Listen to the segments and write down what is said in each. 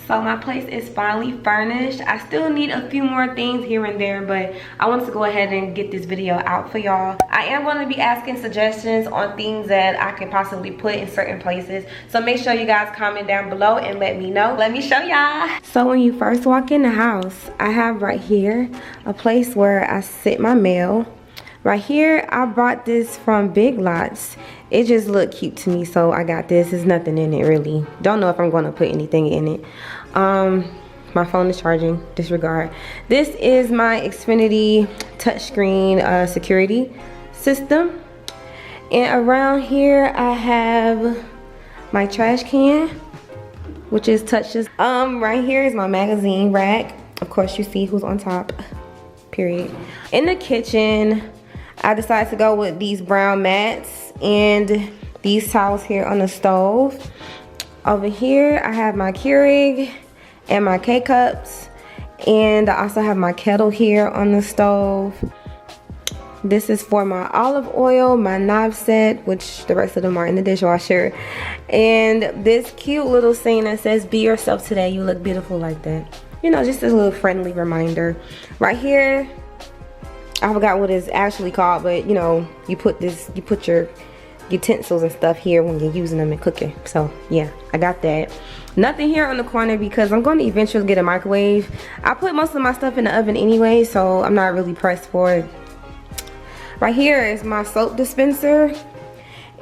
So my place is finally furnished. I still need a few more things here and there, but I wanted to go ahead and get this video out for y'all. I am going to be asking suggestions on things that I could possibly put in certain places. So make sure you guys comment down below and let me know. Let me show y'all. So when you first walk in the house, I have right here a place where I sit my mail. Right here, I bought this from Big Lots. It just looked cute to me, so I got this. There's nothing in it really. Don't know if I'm going to put anything in it. My phone is charging, disregard. This is my Xfinity touchscreen security system. And around here, I have my trash can, which is touches. Right here is my magazine rack. Of course, you see who's on top, period. In the kitchen, I decided to go with these brown mats and these towels here on the stove. Over here, I have my Keurig and my K-cups. And I also have my kettle here on the stove. This is for my olive oil, my knife set, which the rest of them are in the dishwasher. And this cute little saying that says, "Be yourself today, you look beautiful," like that. You know, just a little friendly reminder. Right here, I forgot what it's actually called, but you know, you put your utensils and stuff here when you're using them and cooking. So yeah, I got that. Nothing here on the corner because I'm going to eventually get a microwave. I put most of my stuff in the oven anyway, so I'm not really pressed for it. Right here is my soap dispenser,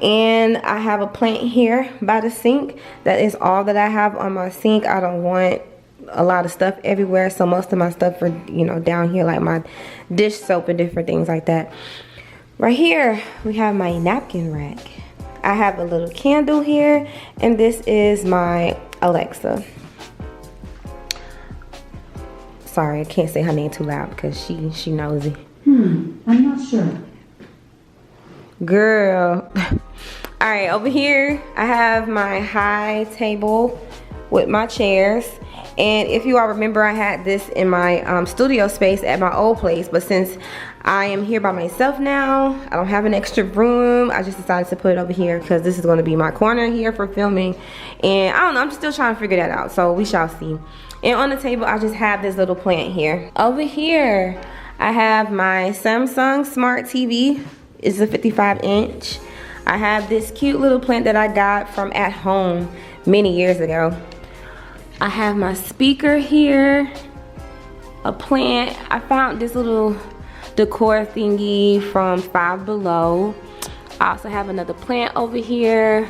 and I have a plant here by the sink. That is all that I have on my sink. I don't want a lot of stuff everywhere, so most of my stuff are, you know, down here, like my dish soap and different things like that. Right here we have my napkin rack. I have a little candle here, and this is my Alexa. Sorry, I can't say her name too loud because she knows it. I'm not sure. Girl. All right, over here I have my high table with my chairs. And if you all remember, I had this in my studio space at my old place, but since I am here by myself now, I don't have an extra room. I just decided to put it over here because this is going to be my corner here for filming. And I don't know, I'm still trying to figure that out, so we shall see. And on the table, I just have this little plant here. Over here, I have my Samsung Smart TV. It's a 55-inch. I have this cute little plant that I got from at home many years ago. I have my speaker here, a plant. I found this little decor thingy from Five Below. I also have another plant over here.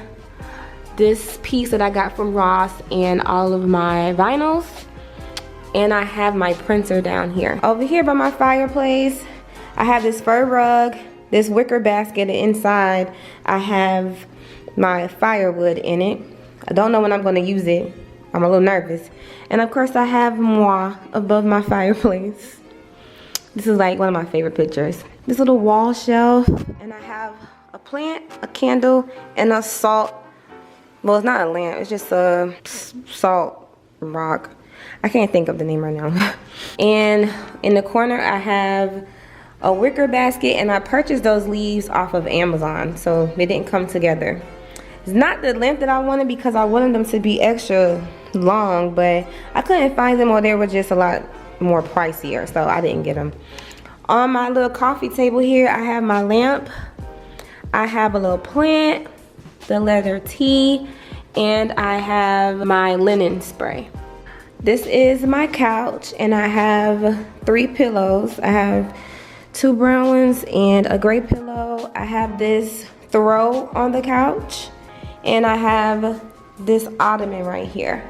This piece that I got from Ross and all of my vinyls. And I have my printer down here. Over here by my fireplace, I have this fur rug, this wicker basket, and inside I have my firewood in it. I don't know when I'm gonna use it. I'm a little nervous. And of course I have moi above my fireplace. This is like one of my favorite pictures. This little wall shelf, and I have a plant, a candle, and a salt. Well, it's not a lamp, it's just a salt rock. I can't think of the name right now. And in the corner I have a wicker basket, and I purchased those leaves off of Amazon, so they didn't come together. It's not the length that I wanted because I wanted them to be extra long, but I couldn't find them, or they were just a lot more pricier, so I didn't get them. On my little coffee table here, I have my lamp. I have a little plant, the leather tea, and I have my linen spray. This is my couch, and I have 3 pillows. I have 2 brown ones and a gray pillow. I have this throw on the couch, and I have this ottoman right here.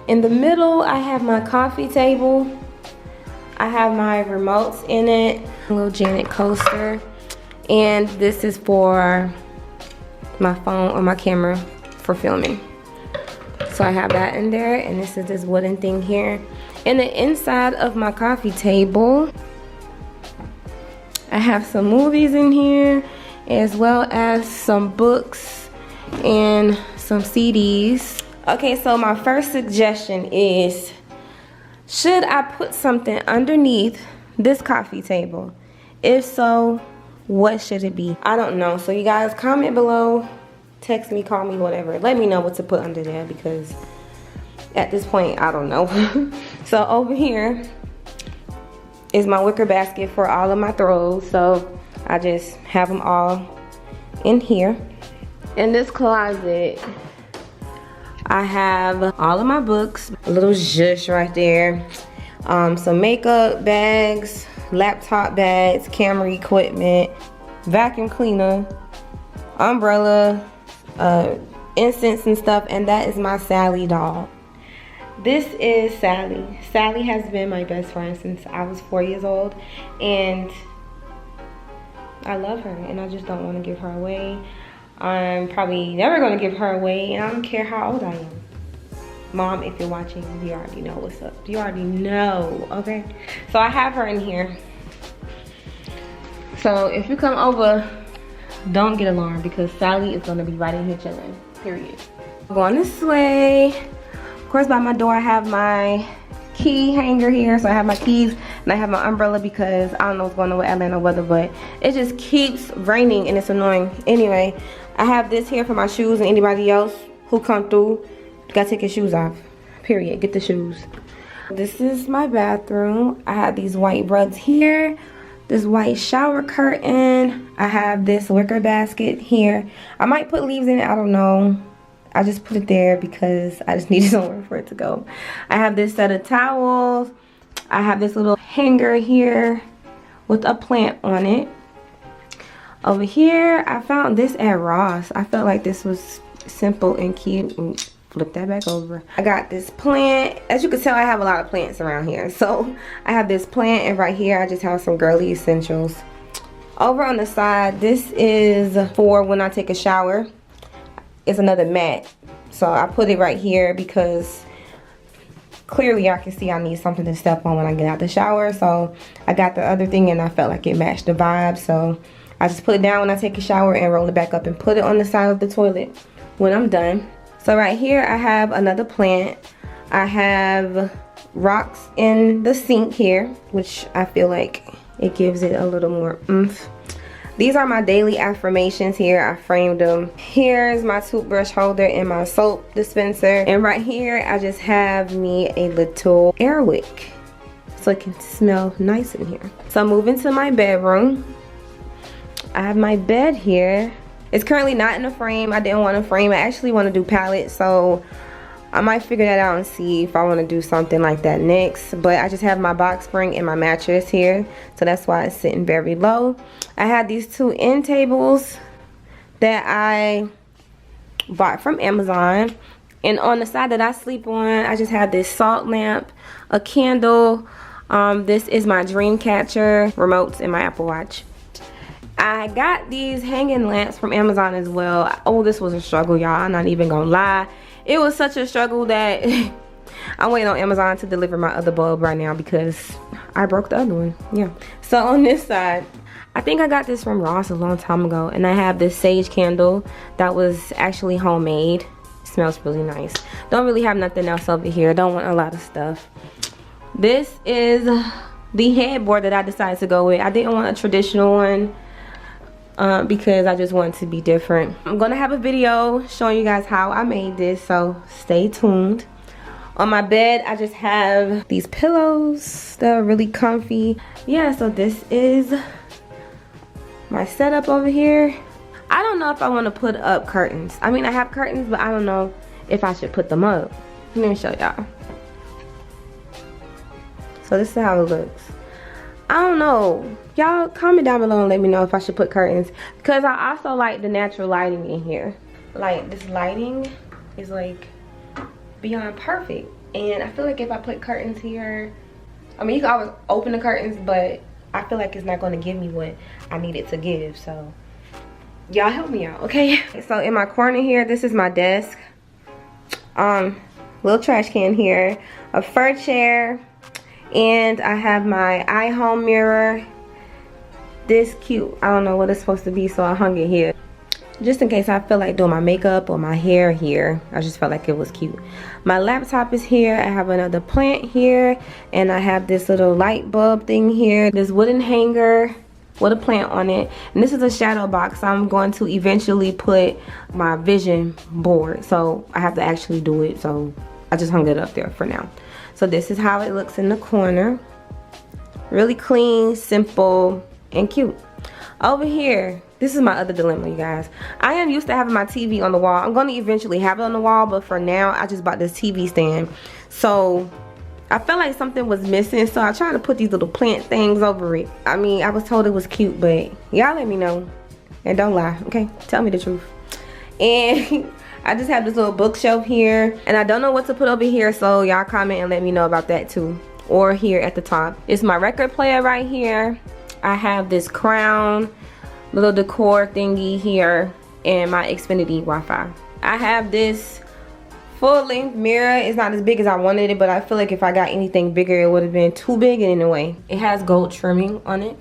In the middle, I have my coffee table. I have my remotes in it, a little Janet coaster, and this is for my phone or my camera for filming. So I have that in there, and this is this wooden thing here. In the inside of my coffee table, I have some movies in here, as well as some books and some CDs. Okay, so my first suggestion is, should I put something underneath this coffee table? If so, what should it be? I don't know. So you guys comment below, text me, call me, whatever. Let me know what to put under there, because at this point, I don't know. So over here is my wicker basket for all of my throws. So I just have them all in here. In this closet, I have all of my books, a little zhush right there, some makeup bags, laptop bags, camera equipment, vacuum cleaner, umbrella, incense and stuff, and that is my Sally doll. This is Sally. Sally has been my best friend since I was 4 years old, and I love her, and I just don't want to give her away. I'm probably never going to give her away, and I don't care how old I am. Mom, if you're watching, you already know what's up. You already know, okay? So I have her in here. So if you come over, don't get alarmed, because Sally is going to be right in here chilling, period. Going this way. Of course, by my door, I have my key hanger here. So I have my keys, and I have my umbrella because I don't know what's going on with Atlanta weather, but it just keeps raining and it's annoying. Anyway, I have this here for my shoes, and anybody else who come through, you gotta take your shoes off, period. Get the shoes. This is my bathroom. I have these white rugs here, this white shower curtain. I have this wicker basket here. I might put leaves in it, I don't know. I just put it there because I just needed somewhere for it to go. I have this set of towels. I have this little hanger here with a plant on it. Over here, I found this at Ross. I felt like this was simple and cute. Ooh, flip that back over. I got this plant. As you can tell, I have a lot of plants around here. So I have this plant, and right here I just have some girly essentials. Over on the side, this is for when I take a shower. It's another mat, so I put it right here because clearly I can see I need something to step on when I get out the shower. So I got the other thing, and I felt like it matched the vibe, so I just put it down when I take a shower and roll it back up and put it on the side of the toilet when I'm done. So right here I have another plant. I have rocks in the sink here, which I feel like it gives it a little more oomph. These are my daily affirmations here. I framed them. Here's my toothbrush holder and my soap dispenser. And right here, I just have me a little air wick so it can smell nice in here. So moving to my bedroom, I have my bed here. It's currently not in a frame. I didn't want to frame. I actually want to do pallets, so I might figure that out and see if I want to do something like that next. But I just have my box spring and my mattress here, so that's why it's sitting very low. I had these two end tables that I bought from Amazon, and on the side that I sleep on, I just have this salt lamp, a candle. This is my dream catcher, remotes, and my Apple Watch. I got these hanging lamps from Amazon as well. Oh, this was a struggle, y'all. I'm not even gonna lie. It was such a struggle that I'm waiting on Amazon to deliver my other bulb right now because I broke the other one. Yeah. So on this side, I think I got this from Ross a long time ago, and I have this sage candle that was actually homemade. It smells really nice. Don't really have nothing else over here. Don't want a lot of stuff. This is the headboard that I decided to go with. I didn't want a traditional one because I just wanted to be different. I'm gonna have a video showing you guys how I made this, so stay tuned. On my bed, I just have these pillows that are really comfy. Yeah, so this is my setup over here. I don't know if I want to put up curtains. I mean, I have curtains, but I don't know if I should put them up. Let me show y'all. So this is how it looks. I don't know. Y'all comment down below and let me know if I should put curtains, because I also like the natural lighting in here. Like, this lighting is like beyond perfect, and I feel like if I put curtains here, I mean, you can always open the curtains, but I feel like it's not going to give me what I need it to give. So y'all help me out, okay? So in my corner here, this is my desk. Little trash can here, a fur chair, and I have my iHome mirror. This cute, I don't know what it's supposed to be, so I hung it here just in case I feel like doing my makeup or my hair here. I just felt like it was cute. My laptop is here. I have another plant here, and I have this little light bulb thing here, this wooden hanger with a plant on it, and this is a shadow box. I'm going to eventually put my vision board, so I have to actually do it, so I just hung it up there for now. So this is how it looks in the corner. Really clean, simple, and cute. Over here, this is my other dilemma, you guys. I am used to having my TV on the wall. I'm going to eventually have it on the wall, but for now, I just bought this TV stand. So I felt like something was missing, so I tried to put these little plant things over it. I mean, I was told it was cute, but y'all let me know. And don't lie, okay? Tell me the truth. And I just have this little bookshelf here, and I don't know what to put over here, so y'all comment and let me know about that too. Or here at the top. It's my record player right here. I have this crown, little decor thingy here, and my Xfinity Wi-Fi. I have this full-length mirror. It's not as big as I wanted it, but I feel like if I got anything bigger, it would have been too big in a way. It has gold trimming on it.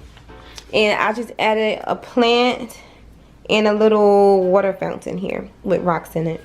And I just added a plant and a little water fountain here with rocks in it.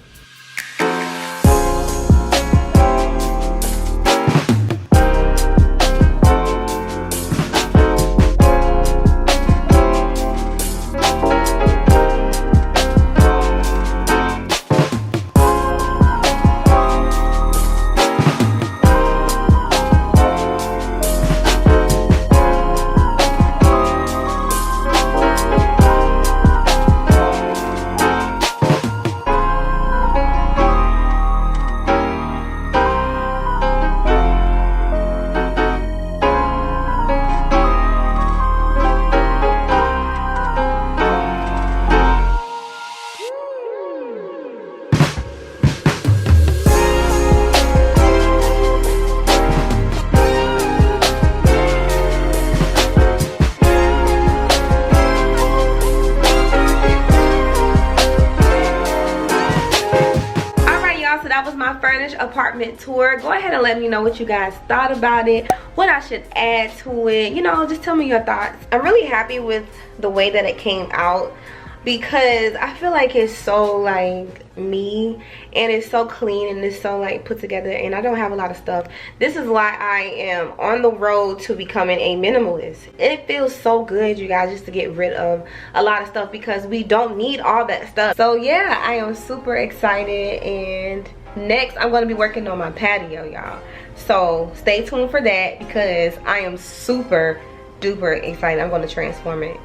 Furnished apartment tour. Go ahead and let me know what you guys thought about it, what I should add to it, you know, just tell me your thoughts. I'm really happy with the way that it came out because I feel like it's so like me, and it's so clean, and it's so like put together, and I don't have a lot of stuff. This is why I am on the road to becoming a minimalist. It feels so good, you guys, just to get rid of a lot of stuff because we don't need all that stuff. So yeah, I am super excited, and next I'm going to be working on my patio, y'all. So stay tuned for that because I am super duper excited. I'm going to transform it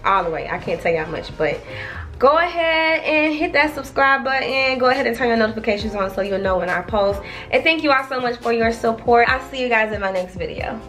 all the way. I can't tell you how much, but go ahead and hit that subscribe button. Go ahead and turn your notifications on so you'll know when I post. And thank you all so much for your support. I'll see you guys in my next video.